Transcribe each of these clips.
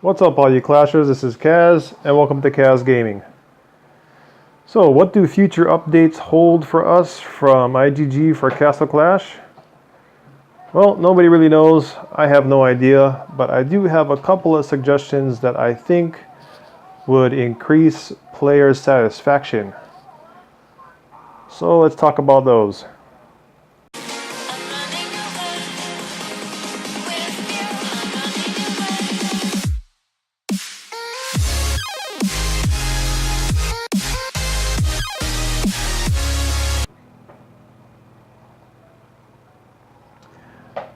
What's up all you Clashers, this is Kaz, and welcome to Kaz Gaming. So, what do future updates hold for us from IGG for Castle Clash? Well, nobody really knows, I have no idea, but I do have a couple of suggestions that I think would increase players' satisfaction. So let's talk about those.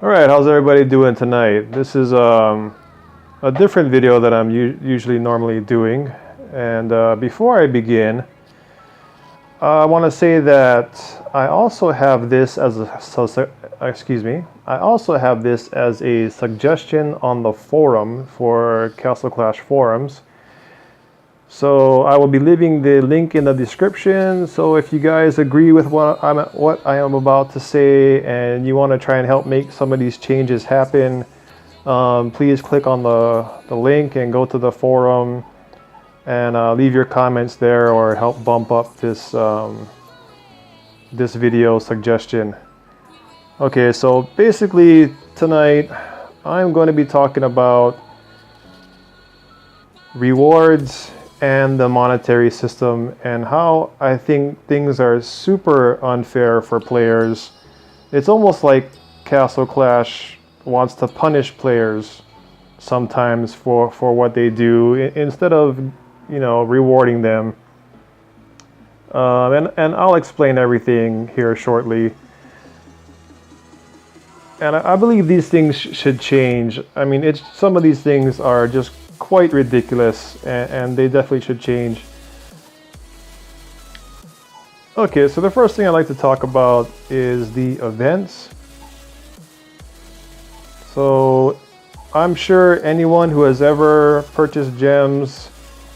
Alright, how's everybody doing tonight? This is a different video that I'm usually normally doing, and before I begin, I want to say that I also have this as a suggestion on the forum for Castle Clash forums. So I will be leaving the link in the description. So if you guys agree with what I am about to say and you want to try and help make some of these changes happen, please click on the link and go to the forum and leave your comments there or help bump up this this video suggestion. Okay, so basically tonight I'm going to be talking about rewards and the monetary system and how I think things are super unfair for players. It's almost like Castle Clash wants to punish players sometimes for what they do instead of, you know, rewarding them. And I'll explain everything here shortly. And I believe these things should change. I mean, some of these things are just quite ridiculous, and they definitely should change. Okay, so the first thing I'd like to talk about is the events. So I'm sure anyone who has ever purchased gems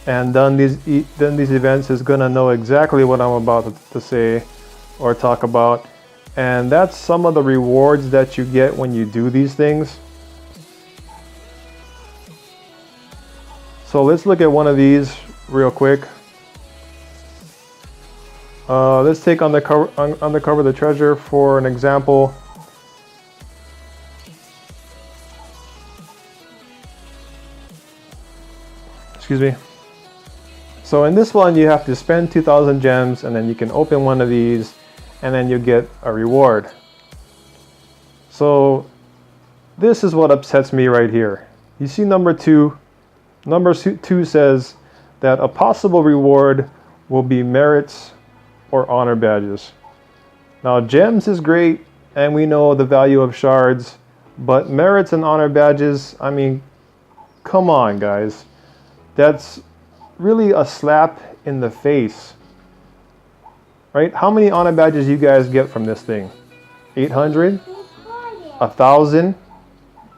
and done these events is gonna know exactly what I'm about to say or talk about, and that's some of the rewards that you get when you do these things. So let's look at one of these real quick. Let's take Undercover the Treasure for an example. Excuse me. So in this one you have to spend 2,000 gems and then you can open one of these and then you get a reward. So this is what upsets me right here. You see number 2? Number 2 says that a possible reward will be merits or honor badges. Now gems is great and we know the value of shards, but merits and honor badges, I mean, come on guys. That's really a slap in the face, right? How many honor badges you guys get from this thing? 800? 1,000?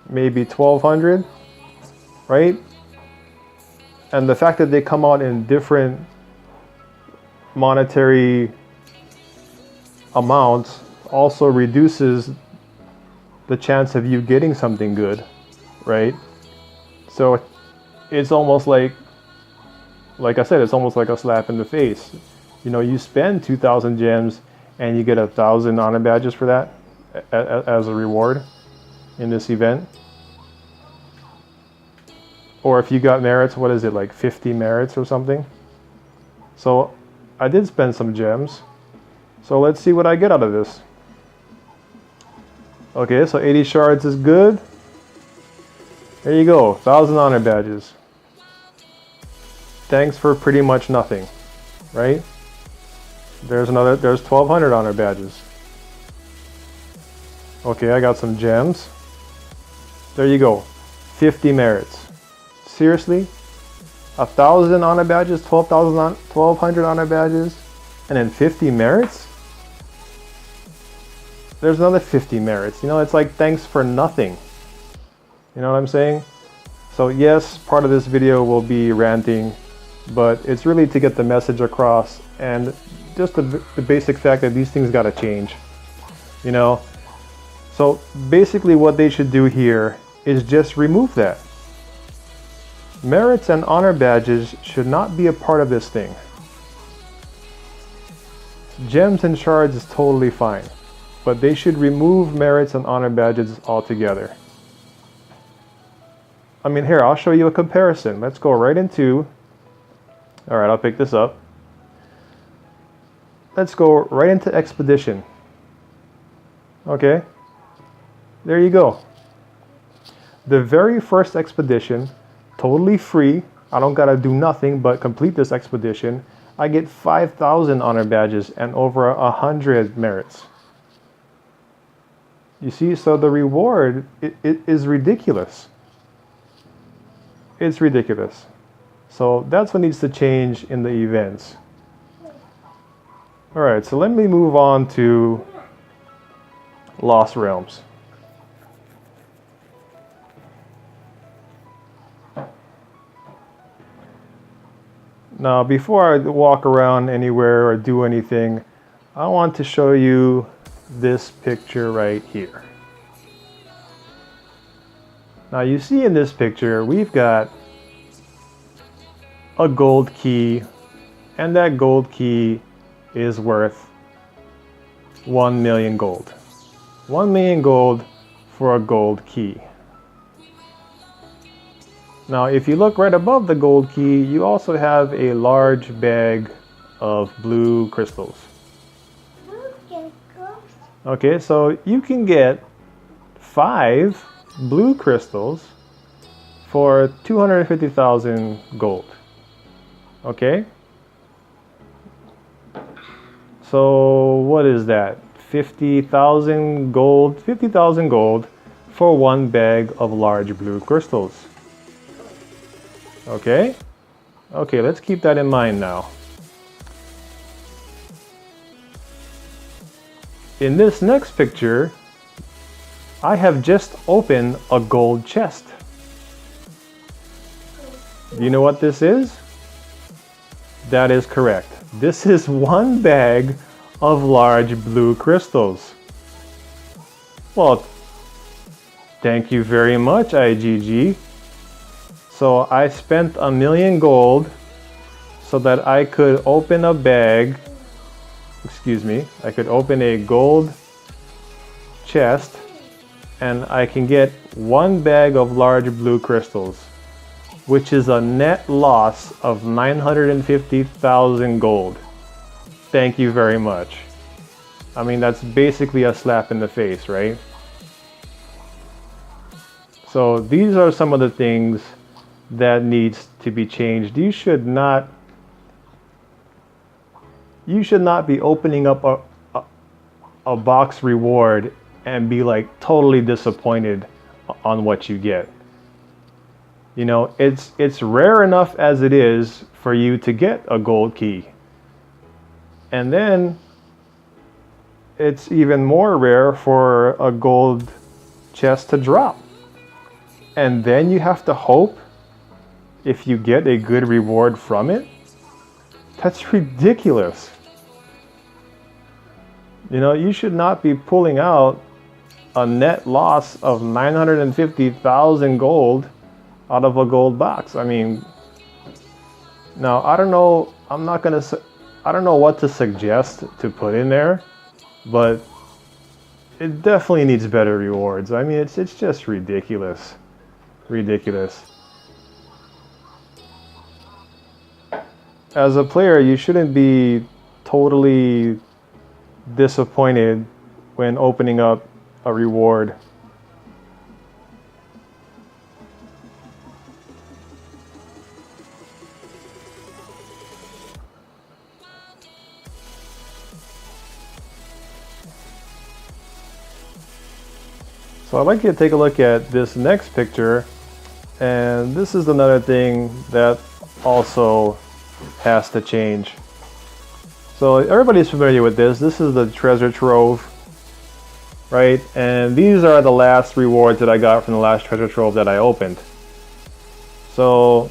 Maybe 1,200, right? And the fact that they come out in different monetary amounts also reduces the chance of you getting something good, right? So it's almost like I said, it's almost like a slap in the face. You know, you spend 2,000 gems and you get 1,000 honor badges for that as a reward in this event. Or if you got merits, what is it, like 50 merits or something? So I did spend some gems. So let's see what I get out of this. Okay, so 80 shards is good. There you go, 1,000 honor badges. Thanks for pretty much nothing, right? There's 1,200 honor badges. Okay, I got some gems. There you go, 50 merits. Seriously? 1,000 honor badges, 1,200 honor badges, and then 50 merits? There's another 50 merits. You know, it's like thanks for nothing. You know what I'm saying? So yes, part of this video will be ranting, but it's really to get the message across and just the basic fact that these things gotta change. You know? So basically what they should do here is just remove that. Merits and honor badges should not be a part of this thing. Gems and shards is totally fine, but they should remove merits and honor badges altogether. I mean, here, I'll show you a comparison. Let's go right into, all right, I'll pick this up. Let's go right into Expedition. Okay, there you go. The very first expedition, totally free. I don't gotta do nothing but complete this expedition. I get 5,000 honor badges and over 100 merits. You see, so the reward it is ridiculous. It's ridiculous. So that's what needs to change in the events. All right, so let me move on to Lost Realms. Now, before I walk around anywhere or do anything, I want to show you this picture right here. Now, you see in this picture, we've got a gold key, and that gold key is worth 1 million gold. 1 million gold for a gold key. Now, if you look right above the gold key, you also have a large bag of blue crystals. Okay, so you can get 5 blue crystals for 250,000 gold. Okay? So what is that? 50,000 gold, 50,000 gold for 1 bag of large blue crystals. Okay? Okay, let's keep that in mind now. In this next picture, I have just opened a gold chest. Do you know what this is? That is correct. This is 1 bag of large blue crystals. Well, thank you very much, IGG. So I spent 1 million gold so that I could open a bag, I could open a gold chest and I can get 1 bag of large blue crystals, which is a net loss of 950,000 gold. Thank you very much. I mean, that's basically a slap in the face, right? So these are some of the things that needs to be changed. You should not be opening up a box reward and be like totally disappointed on what you get. You know, it's rare enough as it is for you to get a gold key. And then it's even more rare for a gold chest to drop. And then you have to hope if you get a good reward from it. That's ridiculous. You know, you should not be pulling out a net loss of 950,000 gold out of a gold box. I mean, now I don't know, I don't know what to suggest to put in there, but it definitely needs better rewards. I mean, it's just ridiculous. Ridiculous. As a player, you shouldn't be totally disappointed when opening up a reward. So I'd like you to take a look at this next picture, and this is another thing that also has to change. So everybody's familiar with this. This is the treasure trove, right? And these are the last rewards that I got from the last treasure trove that I opened. So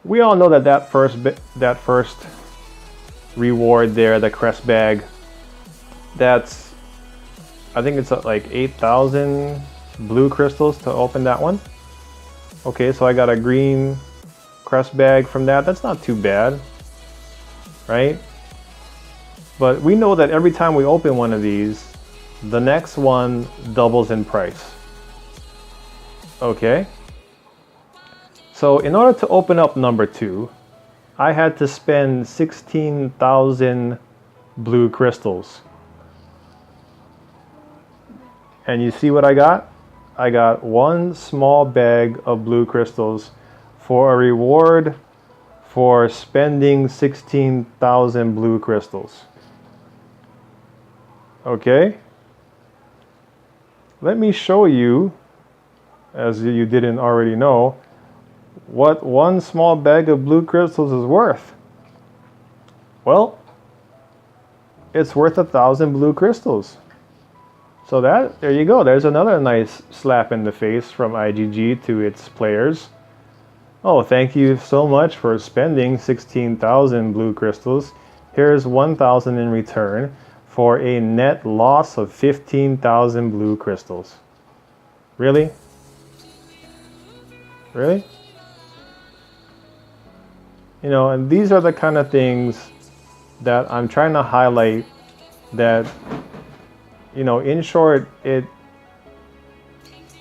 we all know that that first reward there, the crest bag, that's, I think it's like 8,000 blue crystals to open that one. Okay, so I got a green crest bag from that, that's not too bad, right? But we know that every time we open one of these, the next one doubles in price. Okay? So in order to open up number 2, I had to spend 16,000 blue crystals. And you see what I got? I got one small bag of blue crystals for a reward for spending 16,000 blue crystals. Okay? Let me show you, as you didn't already know, what one small bag of blue crystals is worth. Well, it's worth 1,000 blue crystals. So there you go. There's another nice slap in the face from IGG to its players. Oh, thank you so much for spending 16,000 blue crystals. Here's 1,000 in return for a net loss of 15,000 blue crystals. Really? Really? You know, and these are the kind of things that I'm trying to highlight that, you know, in short, it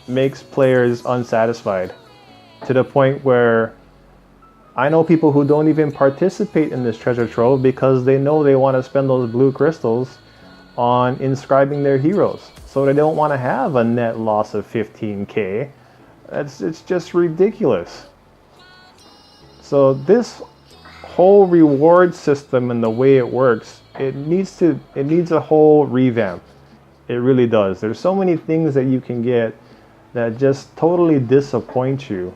makes players unsatisfied to the point where I know people who don't even participate in this treasure trove because they know they want to spend those blue crystals on inscribing their heroes. So they don't want to have a net loss of 15K. It's just ridiculous. So this whole reward system and the way it works, it needs a whole revamp. It really does. There's so many things that you can get that just totally disappoint you.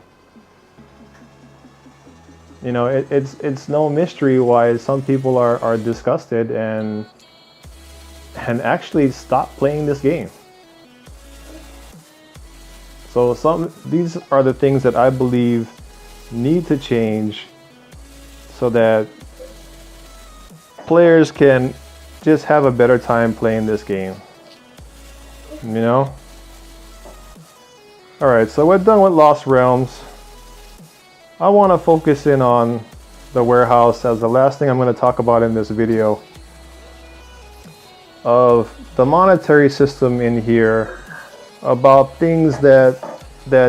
You know, it's no mystery why some people are disgusted and actually stop playing this game. So these are the things that I believe need to change so that players can just have a better time playing this game. You know? Alright, so we're done with Lost Realms. I want to focus in on the warehouse as the last thing I'm going to talk about in this video of the monetary system in here, about things that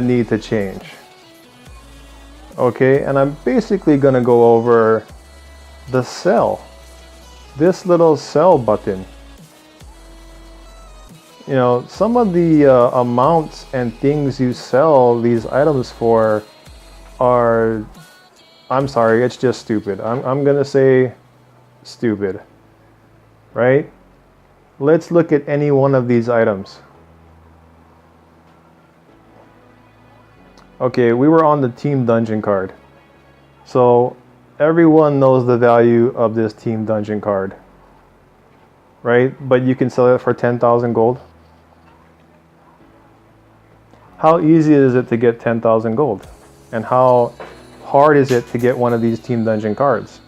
need to change. Okay, and I'm basically going to go over the sell. This little sell button. You know, some of the amounts and things you sell these items for are, I'm sorry, it's just stupid. I'm gonna say stupid, right? Let's look at any one of these items. Okay, we were on the Team Dungeon card. So everyone knows the value of this Team Dungeon card, right? But you can sell it for 10,000 gold. How easy is it to get 10,000 gold? And how hard is it to get one of these Team Dungeon cards?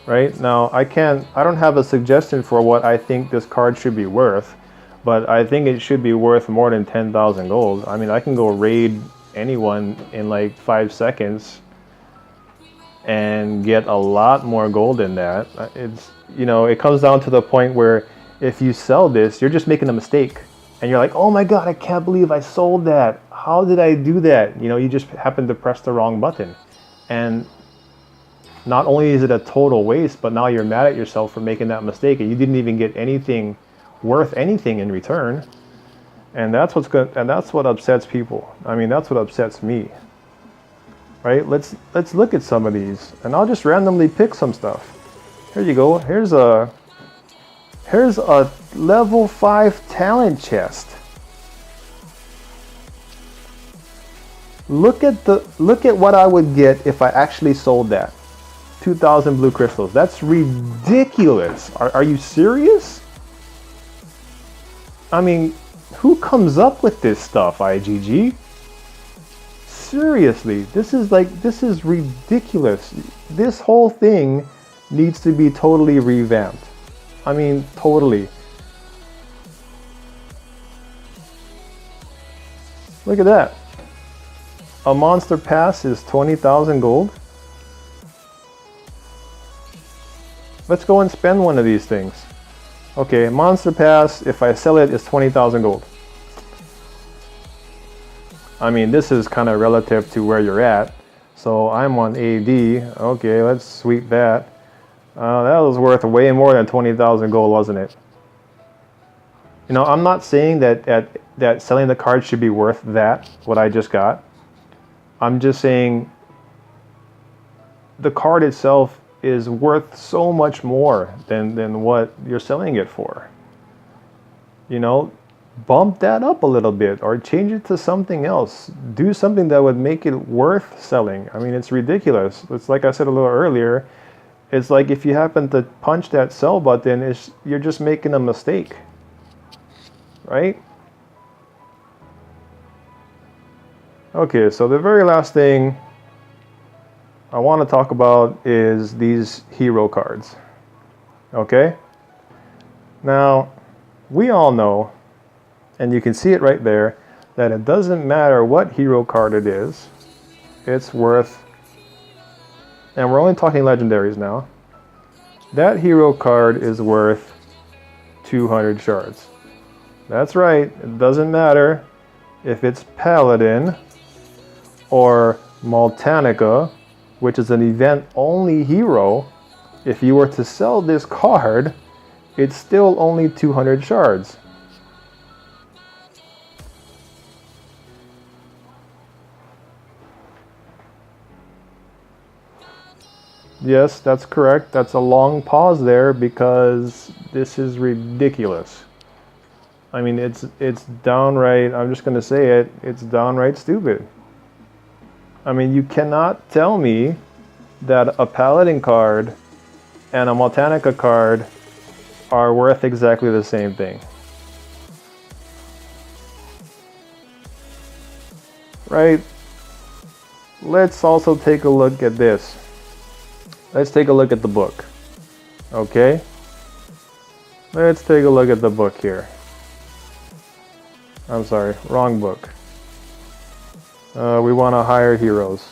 Right? Now, I don't have a suggestion for what I think this card should be worth, but I think it should be worth more than 10,000 gold. I mean, I can go raid anyone in like 5 seconds and get a lot more gold than that. It's, you know, it comes down to the point where if you sell this, you're just making a mistake. And you're like, oh my God, I can't believe I sold that. How did I do that? You know, you just happened to press the wrong button. And not only is it a total waste, but now you're mad at yourself for making that mistake and you didn't even get anything worth anything in return. And that's what's good, and that's what upsets people. I mean, that's what upsets me. Right? Let's look at some of these, and I'll just randomly pick some stuff. Here you go. Here's a level 5 talent chest. Look at what I would get if I actually sold that. 2,000 blue crystals. That's ridiculous. Are you serious? I mean, who comes up with this stuff, IGG? Seriously, this is ridiculous. This whole thing needs to be totally revamped. I mean, totally. Look at that. A monster pass is 20,000 gold? Let's go and spend one of these things. Okay, monster pass, if I sell it, is 20,000 gold. I mean, this is kind of relative to where you're at. So I'm on AD. Okay, let's sweep that. That was worth way more than 20,000 gold, wasn't it? You know, I'm not saying that selling the card should be worth that, what I just got. I'm just saying the card itself is worth so much more than what you're selling it for. You know, bump that up a little bit or change it to something else. Do something that would make it worth selling. I mean, it's ridiculous. It's like I said a little earlier, it's like if you happen to punch that sell button, you're just making a mistake, right? Okay, so the very last thing I want to talk about is these hero cards. Okay? Now, we all know, and you can see it right there, that it doesn't matter what hero card it is, it's worth, and we're only talking legendaries now, that hero card is worth 200 shards. That's right, it doesn't matter if it's Paladin or Maltanica, which is an event-only hero. If you were to sell this card, it's still only 200 shards. Yes, that's correct. That's a long pause there because this is ridiculous. I mean, it's downright, I'm just going to say it, it's downright stupid. I mean, you cannot tell me that a Paladin card and a Maltanica card are worth exactly the same thing. Right? Let's also take a look at this. Let's take a look at the book. Okay? Let's take a look at the book here. I'm sorry, wrong book. We want to hire heroes.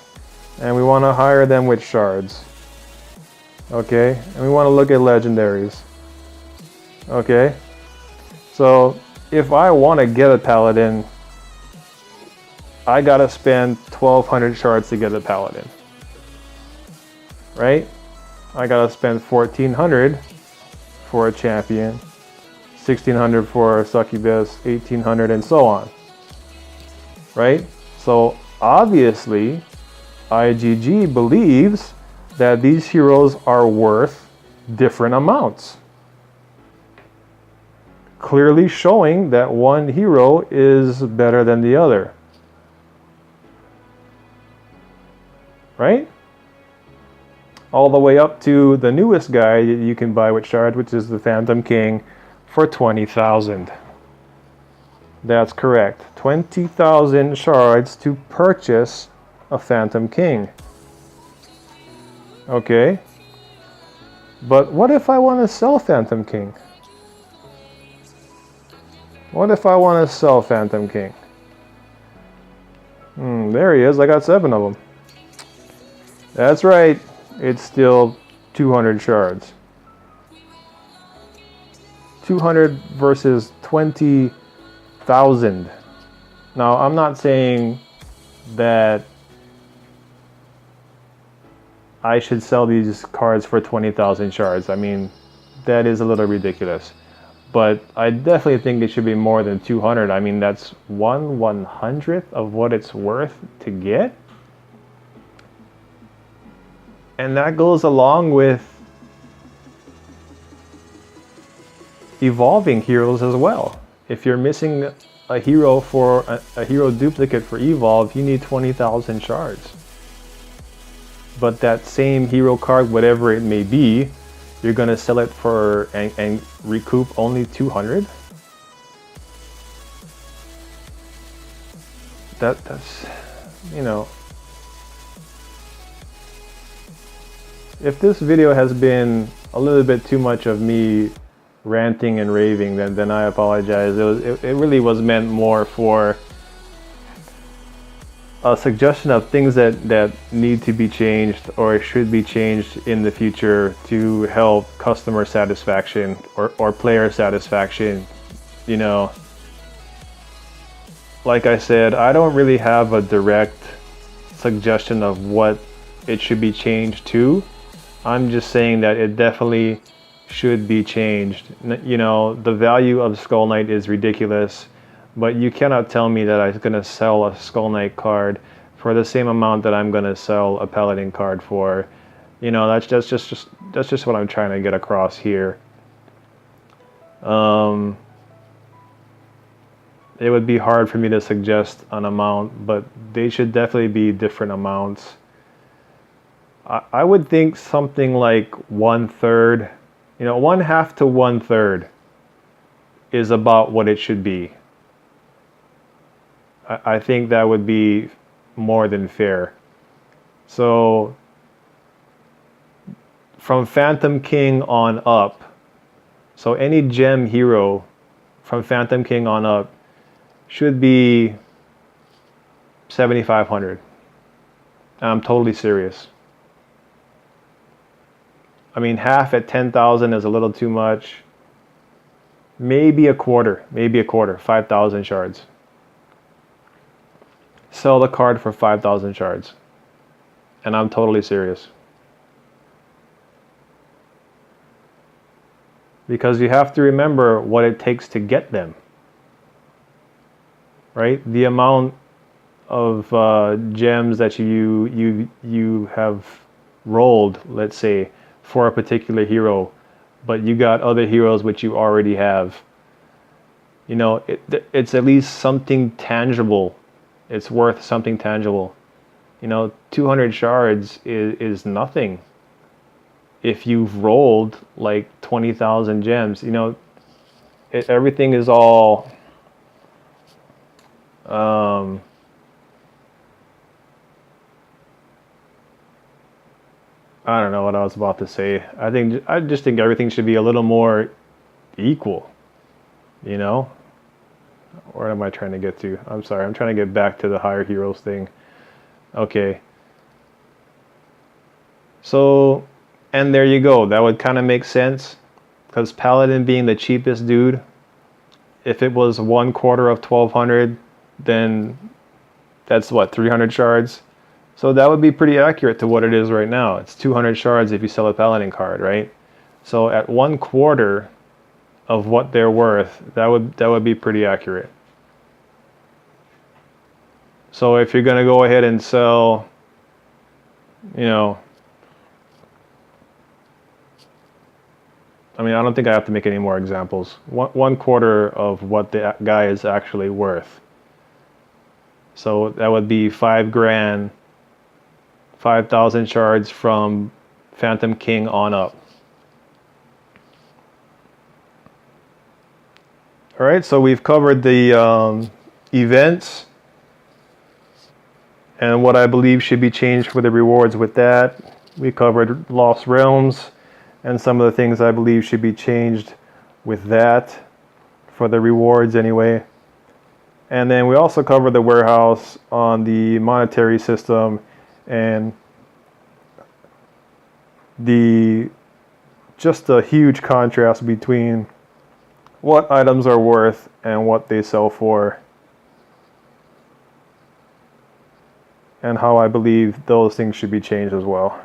And we want to hire them with shards. Okay? And we want to look at legendaries. Okay? So, if I want to get a Paladin, I gotta spend 1,200 shards to get a Paladin. Right? I gotta spend 1,400 for a champion, 1,600 for a succubus, 1,800 and so on. Right? So obviously, IGG believes that these heroes are worth different amounts. Clearly showing that one hero is better than the other. Right? All the way up to the newest guy you can buy with shards, which is the Phantom King, for 20,000. That's correct. 20,000 shards to purchase a Phantom King. Okay. But what if I want to sell Phantom King? What if I want to sell Phantom King? There he is. I got 7 of them. That's right. It's still 200 shards. 200 versus 20,000. Now, I'm not saying that I should sell these cards for 20,000 shards. I mean, that is a little ridiculous. But I definitely think it should be more than 200. I mean, that's 1/100th of what it's worth to get. And that goes along with evolving heroes as well. If you're missing a hero for a hero duplicate for evolve, you need 20,000 shards. But that same hero card, whatever it may be, you're gonna sell it for and recoup only 200. That's, you know. If this video has been a little bit too much of me ranting and raving, then I apologize. It really was meant more for a suggestion of things that need to be changed or should be changed in the future to help customer satisfaction or player satisfaction. You know, like I said, I don't really have a direct suggestion of what it should be changed to. I'm just saying that it definitely should be changed. You know, the value of Skull Knight is ridiculous, but you cannot tell me that I'm going to sell a Skull Knight card for the same amount that I'm going to sell a Paladin card for. You know, that's just what I'm trying to get across here. It would be hard for me to suggest an amount, but they should definitely be different amounts. I would think something like 1/3, you know, 1/2 to 1/3 is about what it should be. I think that would be more than fair. So from Phantom King on up, so any gem hero from Phantom King on up should be 7,500. I'm totally serious. I mean, half at 10,000 is a little too much. Maybe a quarter, 5,000 shards. Sell the card for 5,000 shards. And I'm totally serious. Because you have to remember what it takes to get them. Right? The amount of gems that you have rolled, let's say, for a particular hero, but you got other heroes which you already have. You know, it's at least something tangible. It's worth something tangible. You know, 200 shards is nothing. If you've rolled like 20,000 gems, you know, everything is all I don't know what I was about to say. I just think everything should be a little more equal, you know? Where am I trying to get to? I'm sorry, I'm trying to get back to the higher heroes thing. Okay. So, and there you go. That would kind of make sense, because Paladin being the cheapest dude, if it was 1/4 of 1,200, then that's what, 300 shards? So that would be pretty accurate to what it is right now. It's 200 shards if you sell a Paladin card, right? So at 1/4 of what they're worth, that would be pretty accurate. So if you're going to go ahead and sell, you know, I mean, I don't think I have to make any more examples. 1/4 of what the guy is actually worth. So that would be 5 grand, 5,000 shards from Phantom King on up. All right, so we've covered the events and what I believe should be changed for the rewards with that. We covered Lost Realms and some of the things I believe should be changed with that for the rewards anyway. And then we also covered the warehouse on the monetary system and just a huge contrast between what items are worth and what they sell for, and how I believe those things should be changed as well.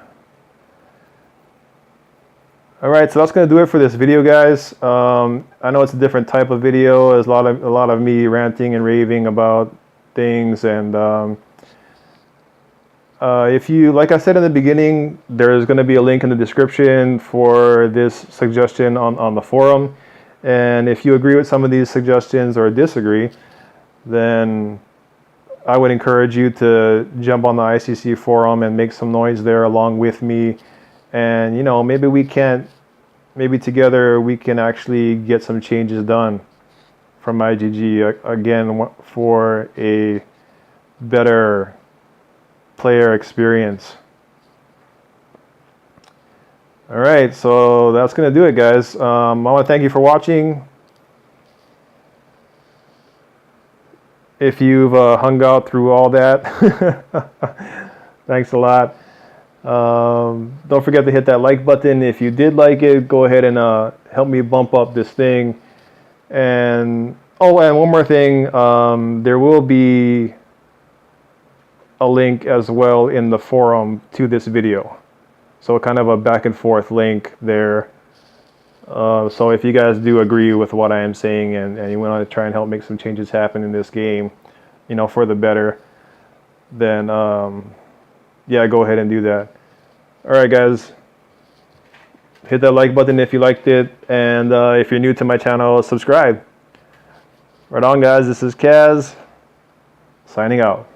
Alright, so that's going to do it for this video, guys. I know it's a different type of video. There's a lot of me ranting and raving about things, and if you, like I said in the beginning, there's going to be a link in the description for this suggestion on the forum. And if you agree with some of these suggestions or disagree, then I would encourage you to jump on the ICC forum and make some noise there along with me. And, you know, maybe together we can actually get some changes done from IGG, again, for a better player experience. All right, so that's going to do it, guys. I want to thank you for watching. if you've hung out through all that. Thanks a lot. Don't forget to hit that like button. If you did like it, go ahead and help me bump up this thing. And oh, and one more thing, there will be a link as well in the forum to this video. So kind of a back and forth link there. So if you guys do agree with what I am saying and you want to try and help make some changes happen in this game, you know, for the better, then yeah, go ahead and do that. All right, guys, hit that like button if you liked it, and if you're new to my channel, subscribe. Right on, guys. This is Kaz, signing out.